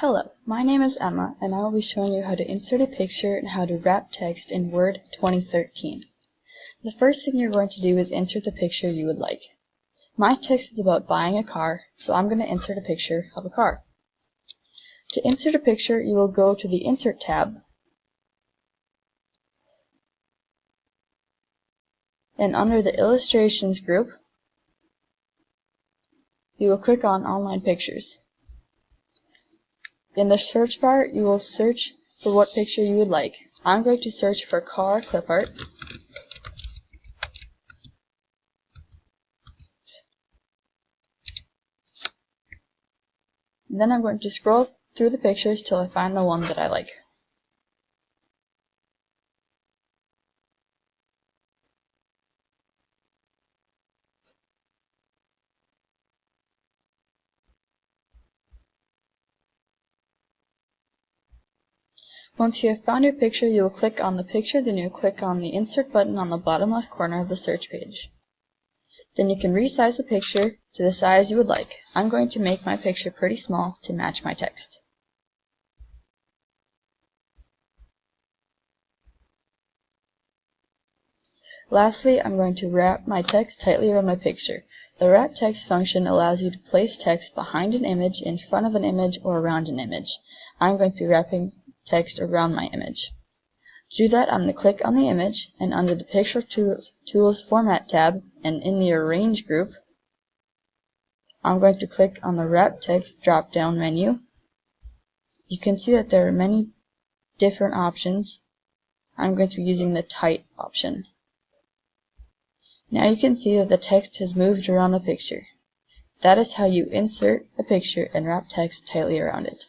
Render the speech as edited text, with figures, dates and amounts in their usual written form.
Hello, my name is Emma, and I will be showing you how to insert a picture and how to wrap text in Word 2013. The first thing you're going to do is insert the picture you would like. My text is about buying a car, so I'm going to insert a picture of a car. To insert a picture, you will go to the Insert tab, and under the Illustrations group, you will click on Online Pictures. In the search bar, you will search for what picture you would like. I'm going to search for car clip art. Then I'm going to scroll through the pictures till I find the one that I like. Once you have found your picture, you will click on the picture, then you will click on the Insert button on the bottom left corner of the search page. Then you can resize the picture to the size you would like. I'm going to make my picture pretty small to match my text. Lastly, I'm going to wrap my text tightly around my picture. The wrap text function allows you to place text behind an image, in front of an image, or around an image. I'm going to be wrapping text around my image. To do that, I'm going to click on the image, and under the Picture Tools Format tab, and in the Arrange group, I'm going to click on the Wrap Text drop-down menu. You can see that there are many different options. I'm going to be using the Tight option. Now you can see that the text has moved around the picture. That is how you insert a picture and wrap text tightly around it.